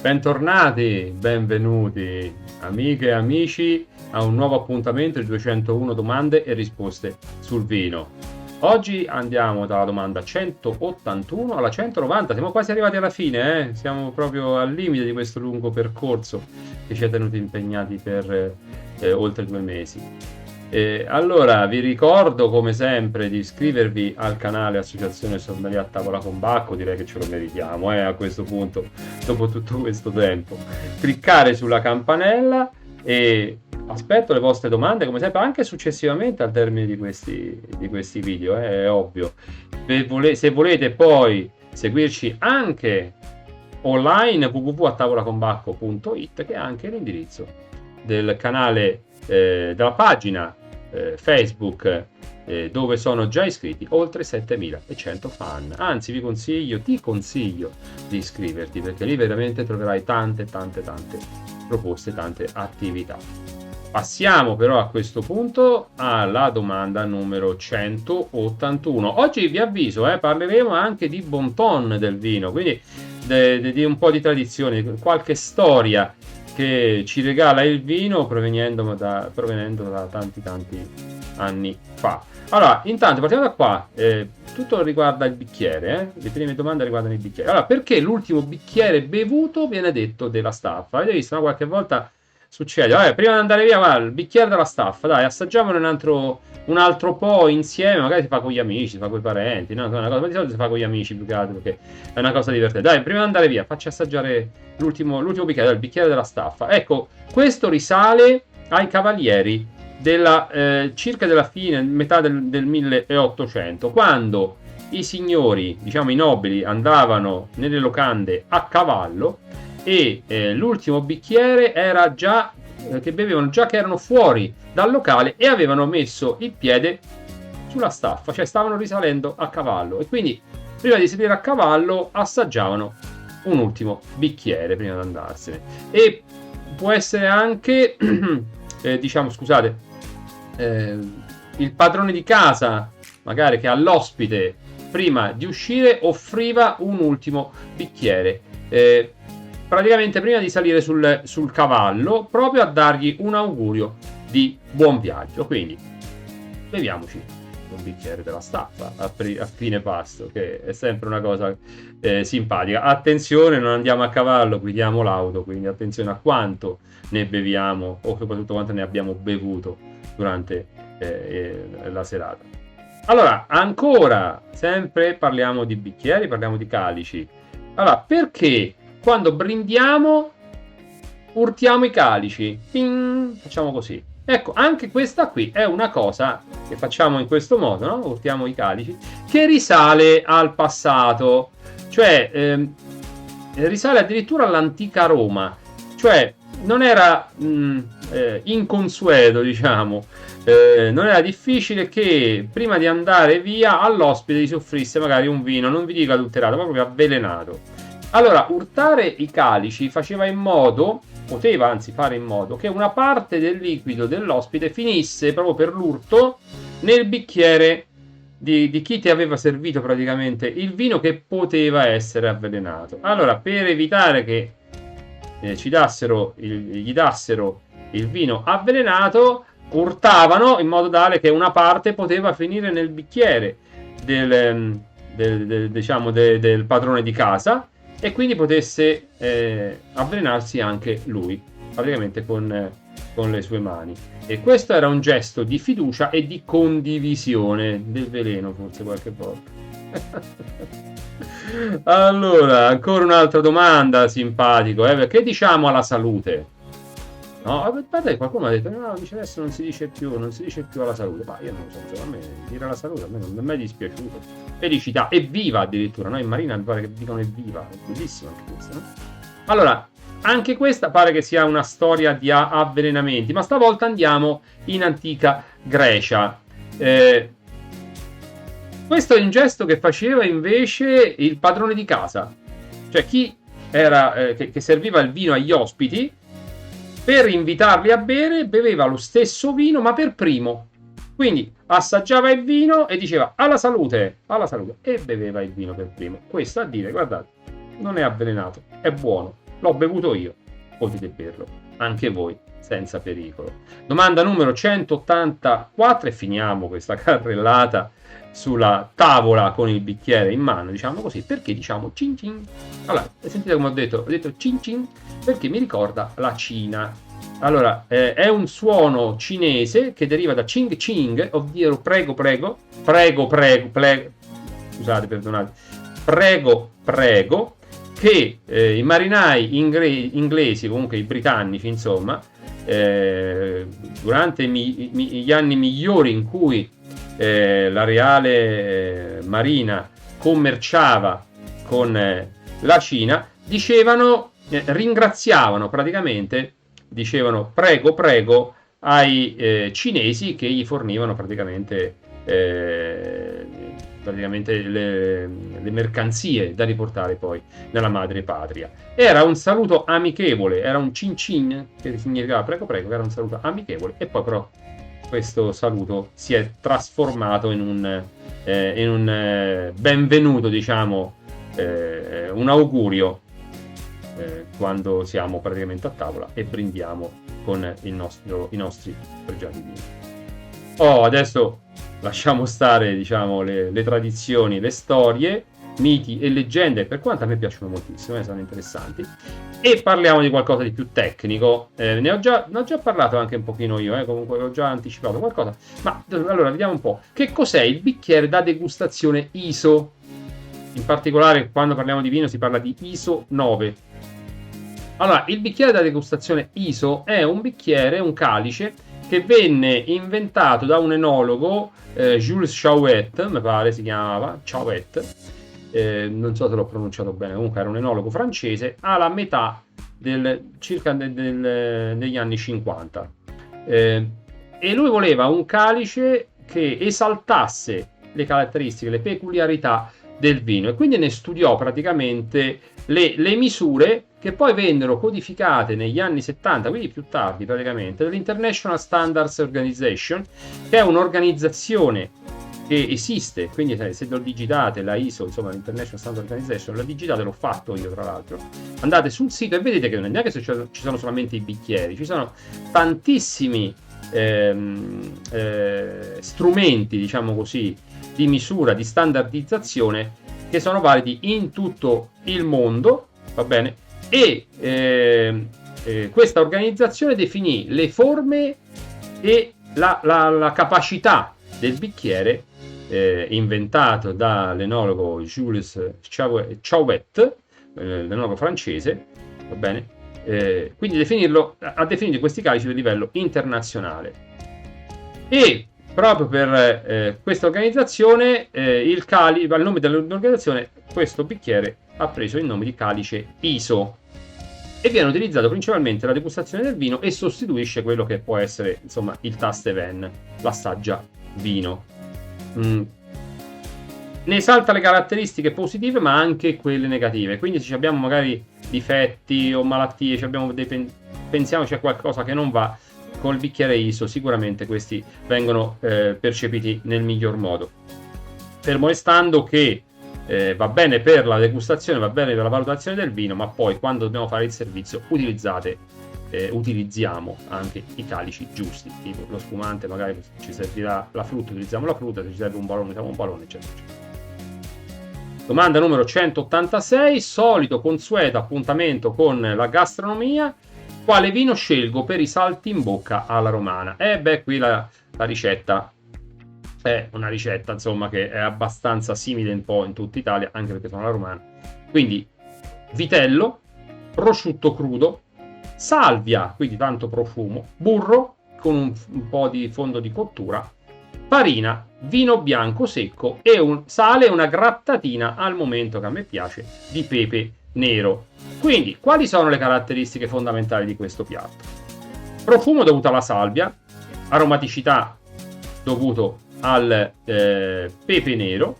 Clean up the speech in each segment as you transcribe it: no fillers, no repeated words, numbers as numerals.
Bentornati, benvenuti amiche e amici a un nuovo appuntamento di 201 domande e risposte sul vino. Oggi andiamo dalla domanda 181 alla 190, siamo quasi arrivati alla fine, siamo proprio al limite di questo lungo percorso che ci ha tenuti impegnati per oltre 2 mesi. Allora vi ricordo come sempre di iscrivervi al canale Associazione Sommelier a Tavola con Bacco, direi che ce lo meritiamo a questo punto, dopo tutto questo tempo. Cliccare sulla campanella e aspetto le vostre domande come sempre anche successivamente al termine di questi video, è ovvio. Se volete poi seguirci anche online www.atavolaconbacco.it, che è anche l'indirizzo del canale, della pagina Facebook, dove sono già iscritti oltre 7100 fan. Anzi ti consiglio di iscriverti, perché lì veramente troverai tante proposte, tante attività. Passiamo però a questo punto alla domanda numero 181. Oggi vi avviso, parleremo anche di bon ton del vino, quindi di un po' di tradizione, qualche storia che ci regala il vino provenendo da tanti anni fa. Allora, intanto partiamo da qua. Tutto riguarda il bicchiere, le prime domande riguardano il bicchiere. Allora, perché l'ultimo bicchiere bevuto viene detto della staffa? Avete visto, no? Qualche volta succede. Vabbè, prima di andare via, guarda, il bicchiere della staffa, dai, assaggiamolo un altro po' insieme, magari si fa con gli amici, si fa con i parenti, no? Una cosa, ma di solito si fa con gli amici più che altro, perché è una cosa divertente. Dai, prima di andare via, facci assaggiare l'ultimo bicchiere, il bicchiere della staffa. Ecco, questo risale ai cavalieri circa della fine, metà del 1800, quando i signori, diciamo i nobili, andavano nelle locande a cavallo e l'ultimo bicchiere era già che bevevano già che erano fuori dal locale e avevano messo il piede sulla staffa, cioè stavano risalendo a cavallo, e quindi prima di salire a cavallo assaggiavano un ultimo bicchiere prima di andarsene. E può essere anche diciamo, scusate, il padrone di casa, magari, che all'ospite prima di uscire offriva un ultimo bicchiere, praticamente prima di salire sul cavallo, proprio a dargli un augurio di buon viaggio. Quindi beviamoci un bicchiere della staffa a fine pasto, che è sempre una cosa simpatica. Attenzione, non andiamo a cavallo, guidiamo l'auto, quindi attenzione a quanto ne beviamo, o soprattutto quanto ne abbiamo bevuto durante la serata. Allora, ancora sempre parliamo di bicchieri, parliamo di calici. Allora, perché quando brindiamo urtiamo i calici? Ping, facciamo così. Ecco, anche questa qui è una cosa che facciamo in questo modo, no? Urtiamo i calici, che risale al passato, cioè risale addirittura all'antica Roma, cioè non era inconsueto, diciamo, non era difficile che prima di andare via all'ospite gli si offrisse magari un vino, non vi dico adulterato, ma proprio avvelenato. Allora, urtare i calici poteva anzi fare in modo che una parte del liquido dell'ospite finisse proprio per l'urto nel bicchiere di chi ti aveva servito praticamente il vino, che poteva essere avvelenato. Allora, per evitare che gli dassero il vino avvelenato, urtavano in modo tale che una parte poteva finire nel bicchiere del padrone di casa, e quindi potesse avvelenarsi anche lui, praticamente con le sue mani. E questo era un gesto di fiducia e di condivisione del veleno, forse qualche volta. Allora, ancora un'altra domanda, simpatico, perché diciamo alla salute? No, aspetta, qualcuno ha detto no, adesso non si dice più alla salute. Ma io non lo so, a me dire alla salute a me non mi è mai dispiaciuto. Felicità, evviva addirittura, no? In Marina mi pare che dicono evviva, è bellissimo anche questo, no? Allora, anche questa pare che sia una storia di avvelenamenti, ma stavolta andiamo in antica Grecia. Questo è un gesto che faceva invece il padrone di casa, cioè chi era che serviva il vino agli ospiti. Per invitarli a bere, beveva lo stesso vino, ma per primo. Quindi assaggiava il vino e diceva alla salute, e beveva il vino per primo. Questo a dire, guardate, non è avvelenato, è buono. l'ho bevuto io, potete berlo anche voi senza pericolo. Domanda numero 184 e finiamo questa carrellata sulla tavola con il bicchiere in mano, diciamo così. Perché diciamo cin cin? Allora, sentite come ho detto cin cin perché mi ricorda la Cina. Allora, è un suono cinese che deriva da ching ching, ovvero prego, scusate, perdonate, prego, che i marinai inglesi, comunque i britannici, insomma, durante gli anni migliori in cui la Reale Marina commerciava con la Cina, dicevano, ringraziavano praticamente, dicevano prego ai cinesi che gli fornivano praticamente le mercanzie da riportare poi nella madre patria. Era un saluto amichevole, era un cin cin che significava prego, era un saluto amichevole, e poi però questo saluto si è trasformato in un benvenuto, diciamo, un augurio quando siamo praticamente a tavola e brindiamo con i nostri pregiati vini. Adesso lasciamo stare, diciamo, le tradizioni, le storie, miti e leggende, per quanto a me piacciono moltissimo, sono interessanti, e parliamo di qualcosa di più tecnico. Ne ho già parlato anche un pochino io, comunque ho già anticipato qualcosa, ma allora vediamo un po'. Che cos'è il bicchiere da degustazione ISO? In particolare, quando parliamo di vino si parla di ISO 9. Allora, il bicchiere da degustazione ISO è un bicchiere, un calice, che venne inventato da un enologo, Jules Chauvet, mi pare si chiamava, Chauvet, non so se l'ho pronunciato bene, comunque era un enologo francese, alla metà circa degli anni 50. E lui voleva un calice che esaltasse le caratteristiche, le peculiarità del vino, e quindi ne studiò praticamente le misure, che poi vennero codificate negli anni 70, quindi più tardi praticamente, dall'International Standards Organization, che è un'organizzazione che esiste, quindi se lo digitate, la ISO, insomma l'International Standards Organization, la digitate, l'ho fatto io tra l'altro, andate sul sito e vedete che non è neanche se ci sono solamente i bicchieri, ci sono tantissimi strumenti, diciamo così, di misura, di standardizzazione, che sono validi in tutto il mondo, va bene? E questa organizzazione definì le forme e la capacità del bicchiere, inventato dall'enologo Jules Chauvet, l'enologo francese, va bene? Quindi ha definito questi calici a livello internazionale. E proprio per questa organizzazione, al nome dell'organizzazione, questo bicchiere ha preso il nome di calice ISO, e viene utilizzato principalmente la degustazione del vino, e sostituisce quello che può essere, insomma, il taste-vin, l'assaggia vino. Ne esalta le caratteristiche positive ma anche quelle negative, quindi se abbiamo magari difetti o malattie, pensiamo c'è qualcosa che non va, col bicchiere ISO sicuramente questi vengono percepiti nel miglior modo, fermo restando che va bene per la degustazione, va bene per la valutazione del vino, ma poi quando dobbiamo fare il servizio utilizziamo anche i calici giusti, tipo lo spumante, magari ci servirà la frutta, utilizziamo la frutta, se ci serve un ballone usiamo un ballone, eccetera, eccetera. Domanda numero 186, solito consueto appuntamento con la gastronomia: quale vino scelgo per i salti in bocca alla romana? Qui la ricetta è una ricetta, insomma, che è abbastanza simile un po' in tutta Italia, anche perché sono alla romana. Quindi vitello, prosciutto crudo, salvia, quindi tanto profumo, burro con un po' di fondo di cottura, farina, vino bianco secco e un sale e una grattatina, al momento che a me piace, di pepe nero. Quindi quali sono le caratteristiche fondamentali di questo piatto? Profumo dovuto alla salvia, aromaticità dovuto al pepe nero,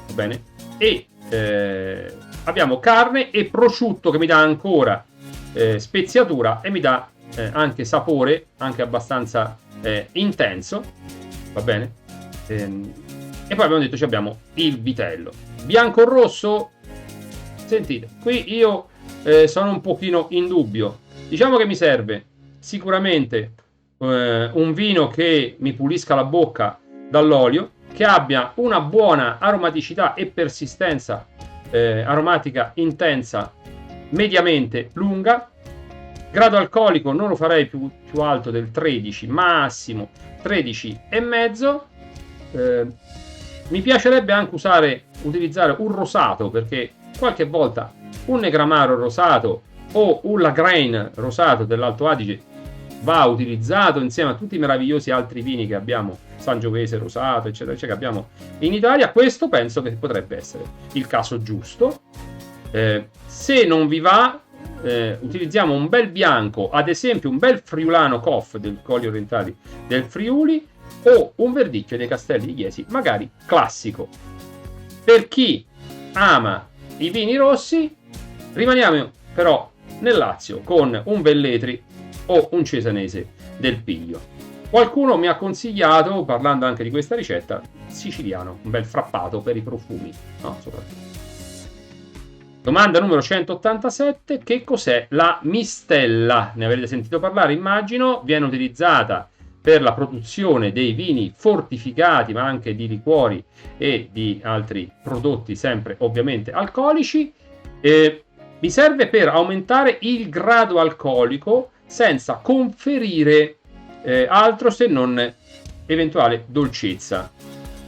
va bene? E abbiamo carne e prosciutto che mi dà ancora speziatura e mi dà anche sapore, anche abbastanza intenso, va bene? E poi abbiamo detto abbiamo il vitello bianco o rosso. Sentite, qui io sono un pochino in dubbio. Diciamo che mi serve sicuramente un vino che mi pulisca la bocca dall'olio, che abbia una buona aromaticità e persistenza aromatica intensa, mediamente lunga. Grado alcolico non lo farei più alto del 13, massimo 13,5. Mi piacerebbe anche utilizzare un rosato, perché qualche volta un Negramaro rosato o un Lagrein rosato dell'Alto Adige va utilizzato insieme a tutti i meravigliosi altri vini che abbiamo, Sangiovese rosato, eccetera, eccetera, che abbiamo in Italia. Questo penso che potrebbe essere il caso giusto. Se non vi va, utilizziamo un bel bianco, ad esempio un bel friulano Coff del Colli Orientali del Friuli, o un verdicchio dei Castelli di Chiesi, magari classico. Per chi ama i vini rossi, rimaniamo però nel Lazio con un Velletri o un Cesanese del Piglio. Qualcuno mi ha consigliato, parlando anche di questa ricetta, siciliano, un bel frappato per i profumi, no? Soprattutto. Domanda numero 187, che cos'è la mistella? Ne avrete sentito parlare, immagino. Viene utilizzata per la produzione dei vini fortificati, ma anche di liquori e di altri prodotti, sempre ovviamente alcolici. Mi serve per aumentare il grado alcolico senza conferire altro se non eventuale dolcezza.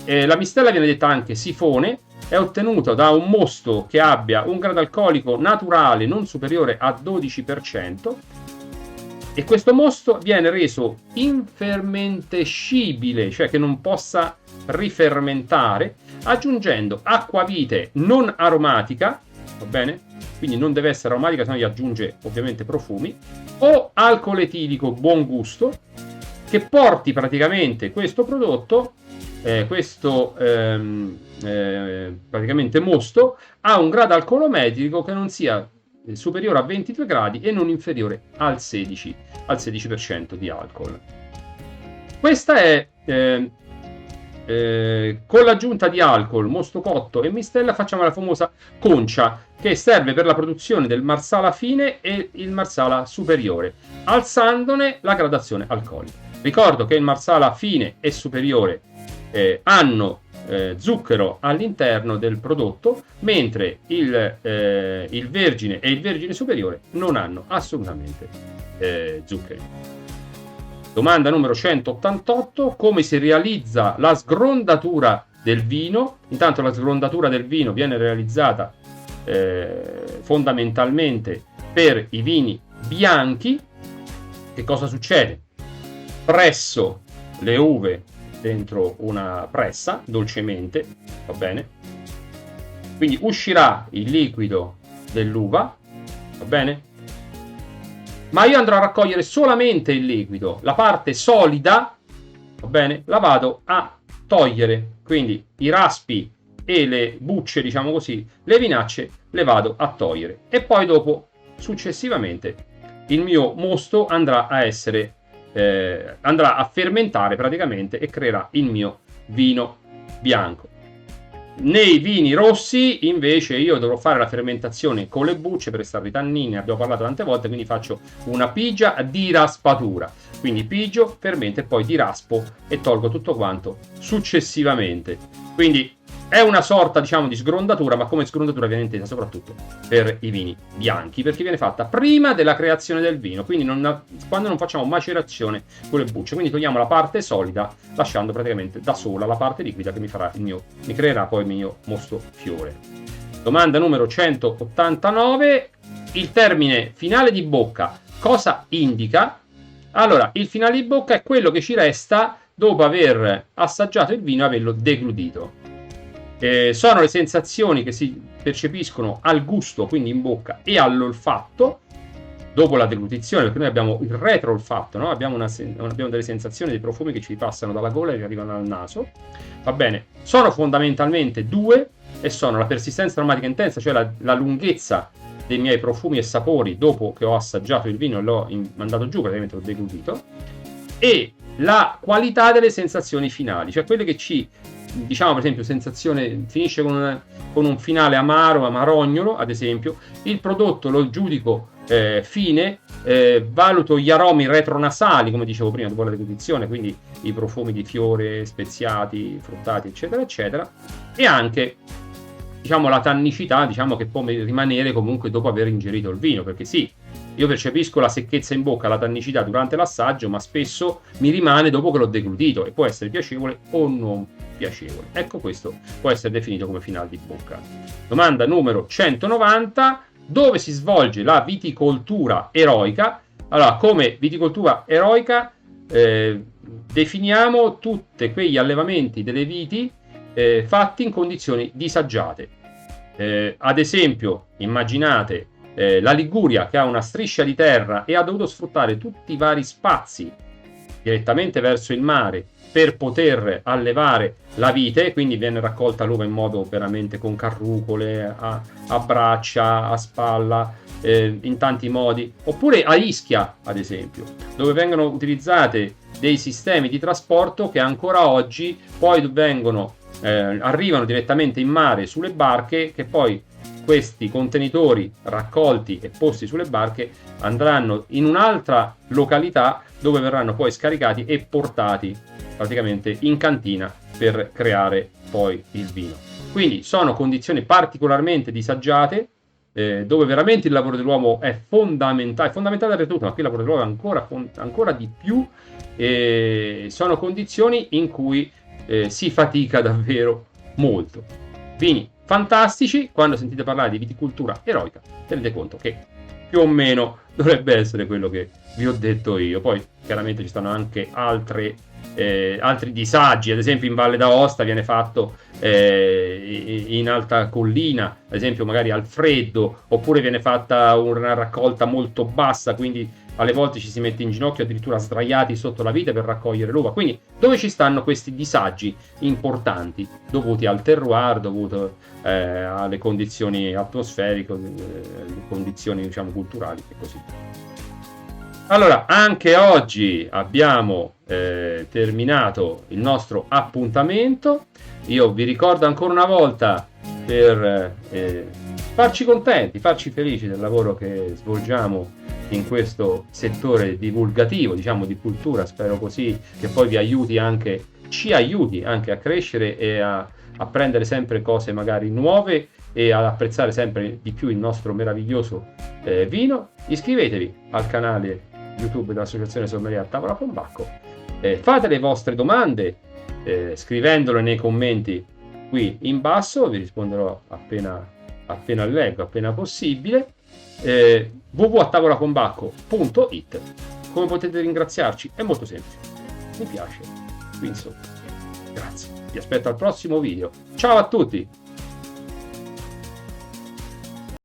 La mistella viene detta anche sifone, è ottenuta da un mosto che abbia un grado alcolico naturale non superiore a 12%, e questo mosto viene reso infermentescibile, cioè che non possa rifermentare, aggiungendo acquavite non aromatica, va bene? Quindi non deve essere aromatica, se no gli aggiunge ovviamente profumi, o alcol etilico buon gusto, che porti praticamente questo prodotto, praticamente mosto, a un grado alcolometrico che non sia superiore a 22 gradi e non inferiore al 16% di alcol. Questa è con l'aggiunta di alcol, mosto cotto e mistella facciamo la famosa concia, che serve per la produzione del marsala fine e il marsala superiore, alzandone la gradazione alcolica. Ricordo che il marsala fine e superiore hanno zucchero all'interno del prodotto, mentre il vergine e il vergine superiore non hanno assolutamente zuccheri. Domanda numero 188, come si realizza la sgrondatura del vino? Intanto la sgrondatura del vino viene realizzata fondamentalmente per i vini bianchi. Che cosa succede? Presso le uve dentro una pressa dolcemente, va bene? Quindi uscirà il liquido dell'uva, va bene? Ma io andrò a raccogliere solamente il liquido, la parte solida, va bene? La vado a togliere, quindi i raspi e le bucce, diciamo così, le vinacce le vado a togliere, e poi dopo successivamente il mio mosto andrà a essere andrà a fermentare praticamente e creerà il mio vino bianco. Nei vini rossi invece io dovrò fare la fermentazione con le bucce per estrarre i tannini, ne abbiamo parlato tante volte, quindi faccio una pigia di raspatura, quindi pigio, fermento e poi diraspo e tolgo tutto quanto successivamente. Quindi è una sorta, diciamo, di sgrondatura, ma come sgrondatura viene intesa soprattutto per i vini bianchi, perché viene fatta prima della creazione del vino, quindi quando non facciamo macerazione con le bucce, quindi togliamo la parte solida, lasciando praticamente da sola la parte liquida che mi creerà poi il mio mosto fiore. Domanda numero 189, il termine finale di bocca cosa indica? Allora, il finale di bocca è quello che ci resta dopo aver assaggiato il vino e averlo deglutito. Sono le sensazioni che si percepiscono al gusto, quindi in bocca, e all'olfatto dopo la deglutizione, perché noi abbiamo il retroolfatto, no? Abbiamo delle sensazioni, dei profumi che ci passano dalla gola e che arrivano al naso, va bene? Sono fondamentalmente due, e sono la persistenza aromatica intensa, cioè la lunghezza dei miei profumi e sapori dopo che ho assaggiato il vino e l'ho mandato giù, praticamente l'ho deglutito, e la qualità delle sensazioni finali, cioè quelle che ci diciamo per esempio sensazione, finisce con un finale amaro, amarognolo ad esempio, il prodotto lo giudico fine, valuto gli aromi retronasali, come dicevo prima, dopo la deglutizione, quindi i profumi di fiore, speziati, fruttati, eccetera, eccetera, e anche, diciamo, la tannicità, diciamo, che può rimanere comunque dopo aver ingerito il vino, perché sì, io percepisco la secchezza in bocca, la tannicità durante l'assaggio, ma spesso mi rimane dopo che l'ho deglutito e può essere piacevole o non piacevole. Ecco, questo può essere definito come finale di bocca. Domanda numero 190. Dove si svolge la viticoltura eroica? Allora, come viticoltura eroica definiamo tutti quegli allevamenti delle viti fatti in condizioni disagiate. Ad esempio, immaginate la Liguria, che ha una striscia di terra e ha dovuto sfruttare tutti i vari spazi direttamente verso il mare per poter allevare la vite, quindi viene raccolta l'uva in modo veramente con carrucole, a braccia, a spalla, in tanti modi, oppure a Ischia ad esempio, dove vengono utilizzate dei sistemi di trasporto che ancora oggi poi arrivano direttamente in mare sulle barche, che poi questi contenitori raccolti e posti sulle barche andranno in un'altra località dove verranno poi scaricati e portati praticamente in cantina per creare poi il vino. Quindi sono condizioni particolarmente disagiate, dove veramente il lavoro dell'uomo è fondamentale dappertutto, ma qui il lavoro dell'uomo è ancora di più, sono condizioni in cui si fatica davvero molto. Vini fantastici. Quando sentite parlare di viticoltura eroica, tenete conto che più o meno dovrebbe essere quello che vi ho detto io. Poi chiaramente ci stanno anche altri disagi, ad esempio in Valle d'Aosta viene fatto in alta collina, ad esempio magari al freddo, oppure viene fatta una raccolta molto bassa, quindi alle volte ci si mette in ginocchio addirittura sdraiati sotto la vite per raccogliere l'uva. Quindi dove ci stanno questi disagi importanti dovuti al terroir, dovuti alle condizioni atmosferiche, le condizioni diciamo culturali e così via. Allora, anche oggi abbiamo terminato il nostro appuntamento. Io vi ricordo ancora una volta per farci contenti, farci felici del lavoro che svolgiamo in questo settore divulgativo, diciamo di cultura, spero così, che poi ci aiuti anche a crescere e a prendere sempre cose magari nuove e ad apprezzare sempre di più il nostro meraviglioso vino. Iscrivetevi al canale YouTube dell'Associazione Sommelier a Tavola con Bacco, fate le vostre domande scrivendole nei commenti qui in basso, vi risponderò appena leggo, appena possibile. www.atavolaconbacco.it. Come potete ringraziarci? È molto semplice, mi piace qui in sotto. Grazie, vi aspetto al prossimo video. Ciao a tutti.